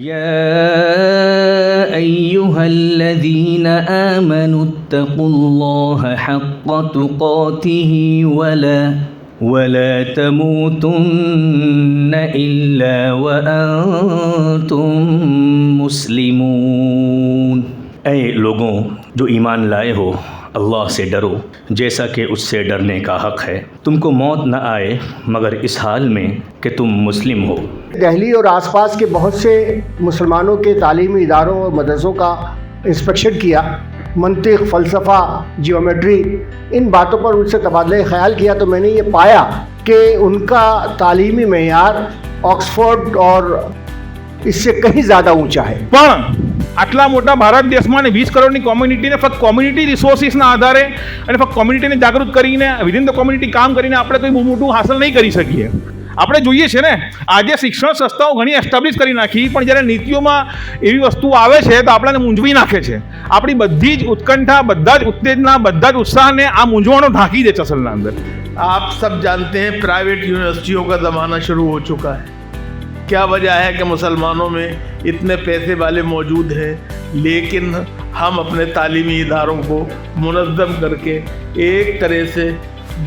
يا أيها الذين آمنوا اتقوا الله حق تقاته ولا تموتن إلا وأنتم مسلمون. اے لوگوں جو ایمان لائے ہو، اللہ سے ڈرو جیسا کہ اس سے ڈرنے کا حق ہے. تم کو موت نہ آئے مگر اس حال میں کہ تم مسلم ہو. دہلی اور آس پاس کے بہت سے مسلمانوں کے تعلیمی اداروں اور مدرسوں کا انسپیکشن کیا. منطق، فلسفہ، جیومیٹری، ان باتوں پر ان سے تبادلہ خیال کیا تو میں نے یہ پایا کہ ان کا تعلیمی معیار آکسفورڈ اور اس سے کہیں زیادہ اونچا ہے. આટલા મોટા ભારત દેશમાં 20 કરોડની કોમ્યુનિટીને ફક્ત કોમ્યુનિટી રિસોર્સિસના આધારે અને ફક્ત કોમ્યુનિટીને જાગૃત કરીને વિધિન ધ કોમ્યુનિટી કામ કરીને આપણે કોઈ બહુ મોટું હાંસલ નહીં કરી શકીએ. આપણે જોઈએ છે ને, આજે શિક્ષણ સંસ્થાઓ ઘણી એસ્ટાબ્લિશ કરી નાખી, પણ જ્યારે નીતિઓમાં એવી વસ્તુ આવે છે તો આપણને મૂંઝવી નાખે છે. આપણી બધી જ ઉત્કંઠા, બધા જ ઉત્તેજના, બધા જ ઉત્સાહને આ મૂંઝવણો ઢાંકી દે છે અસલના અંદર. आप सब जानते हैं प्राइवेट यूनिवर्सिटियों का ज़माना शुरू हो चुका है. क्या वजह है कि मुसलमानों में इतने पैसे वाले मौजूद हैं, लेकिन हम अपने तालीमी इदारों को मुनज़्ज़म करके एक तरह से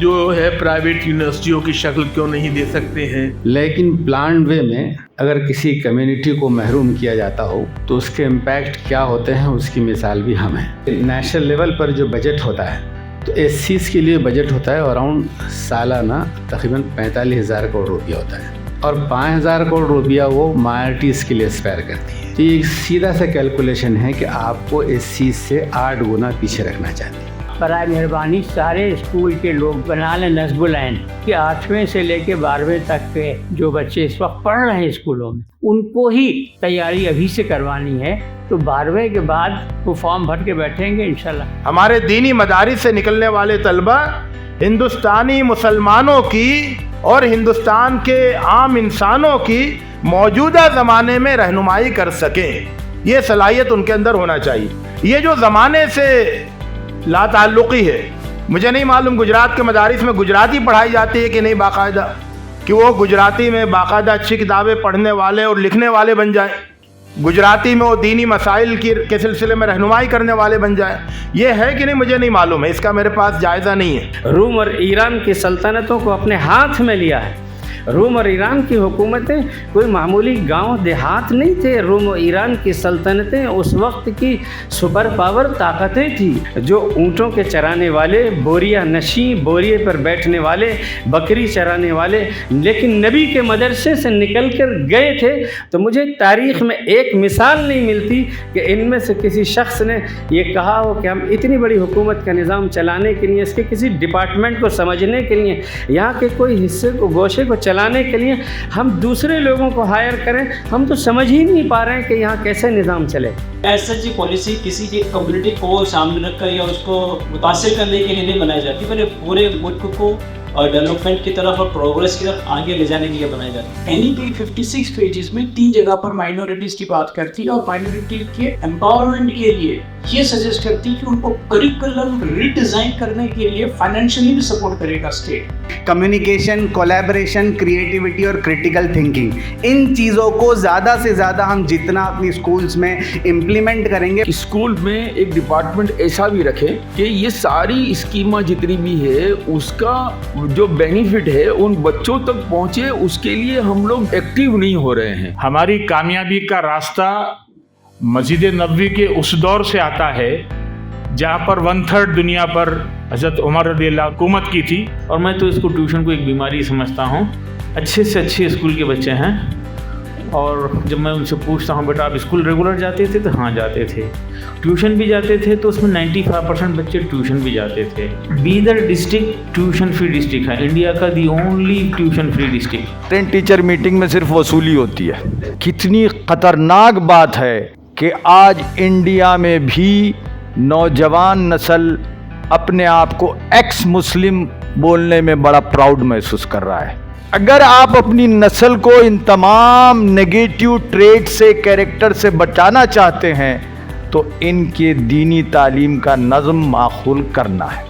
जो है प्राइवेट यूनिवर्सिटियों की शक्ल क्यों नहीं दे सकते हैं. लेकिन प्लान वे में अगर किसी कम्युनिटी को महरूम किया जाता हो तो उसके इम्पैक्ट क्या होते हैं उसकी मिसाल भी हम हैं. नेशनल लेवल पर जो बजट होता है तो एससीज़ के लिए बजट होता है अराउंड सालाना तकरीबन 45,000 करोड़ रुपया होता है और 5,000 करोड़ रुपया वो माइनॉरिटीज़ के लिए स्पेयर करती है. तो ये एक सीधा सा कैलकुलेशन है कि आपको इस चीज़ से 8 गुना पीछे रखना चाहते हैं. बराए मेहरबानी सारे स्कूल के लोग बना लें नस्बुल ऐन कि 8वें से लेके 12वें तक के जो बच्चे इस वक्त पढ़ रहे हैं स्कूलों में, उनको ही तैयारी अभी से करवानी है. तो 12वें के बाद वो फॉर्म भर के बैठेंगे इंशाल्लाह. हमारे दीनी मदारिस से निकलने वाले तलबा हिंदुस्तानी मुसलमानों की और हिंदुस्तान के आम इंसानों की मौजूदा ज़माने में रहनुमाई कर सकें, ये सलाहियत उनके अंदर होना चाहिए. ये जो ज़माने से लाताल्लुक़ी है, मुझे नहीं मालूम गुजरात के मदारिस में गुजराती पढ़ाई जाती है कि नहीं बाकायदा, कि वो गुजराती में बाकायदा अच्छी किताबें पढ़ने वाले और लिखने वाले बन जाएं, गुजराती में वो दीनी मसाइल के सिलसिले में रहनुमाई करने वाले बन जाएं. ये है कि नहीं मुझे नहीं मालूम है, इसका मेरे पास जायज़ा नहीं है. रूम और ईरान की सल्तनतों को अपने हाथ में लिया है. रोम और ईरान की हुकूमतें कोई मामूली गांव देहात नहीं थे. रोम और ईरान की सल्तनतें उस वक्त की सुपर पावर ताकतें थी, जो ऊँटों के चराने वाले, बोरिया नशी, बोरिए पर बैठने वाले, बकरी चराने वाले, लेकिन नबी के मदरसे से निकल कर गए थे. तो मुझे तारीख़ में एक मिसाल नहीं मिलती कि इनमें से किसी शख्स ने ये कहा हो कि हम इतनी बड़ी हुकूमत का निज़ाम चलाने के लिए, इसके किसी डिपार्टमेंट को समझने के लिए, यहाँ के कोई हिस्से को, गोशे को चलाने के लिए हम दूसरे लोगों को हायर करें. हम तो समझ ही नहीं पा रहे हैं कि यहाँ कैसे निज़ाम चले. ऐसा जी पॉलिसी किसी की कम्युनिटी को सामने रखकर या उसको मुतासिर करने के लिए नहीं बनाई जाती, पर पूरे मुल्क को और डेवलपमेंट की तरफ और प्रोग्रेस की तरफ आगे ले जाने के लिए बनाई जाती है. NEP 56 पेजेस में 3 जगह पर माइनॉरिटीज़ की बात करती है और माइनॉरिटी के एम्पावरमेंट के लिए ये सजेस्ट करती है कि उनको करिकुलम रीडिज़ाइन करने के लिए फाइनेंशियली भी सपोर्ट करेगा स्टेट. कम्युनिकेशन, कोलैबोरेशन, क्रिएटिविटी और क्रिटिकल थिंकिंग, इन चीज़ों को ज़्यादा से ज़्यादा हम जितना अपनी स्कूल्स में इम्प्लीमेंट करेंगे. स्कूल में एक डिपार्टमेंट ऐसा भी रखें कि ये सारी स्कीमा जितनी भी है उसका जो बेनिफिट है उन बच्चों तक पहुँचे, उसके लिए हम लोग एक्टिव नहीं हो रहे हैं. हमारी कामयाबी का रास्ता मस्जिद नबवी के उस दौर से आता है जहाँ पर 1/3 दुनिया पर हज़रत उमर रज़ियल्लाहु हुकूमत की थी. और मैं तो इसको ट्यूशन को एक बीमारी समझता हूँ. अच्छे से अच्छे स्कूल के बच्चे हैं और जब मैं उनसे पूछता हूँ बेटा आप स्कूल रेगुलर जाते थे, तो हाँ जाते थे. ट्यूशन भी जाते थे, तो उसमें 95% बच्चे ट्यूशन भी जाते थे. Bidar district tuition free district है, इंडिया का the only tuition free district. Parent teacher meeting में सिर्फ वसूली होती है. कितनी ख़तरनाक बात है कि आज इंडिया में भी नौजवान नस्ल अपने आप को एक्स मुस्लिम बोलने में बड़ा प्राउड महसूस कर रहा है. अगर आप अपनी नस्ल को इन तमाम नेगेटिव ट्रेड से, कैरेक्टर से बचाना चाहते हैं तो इनके दीनी तालीम का नज़्म माखूल करना है.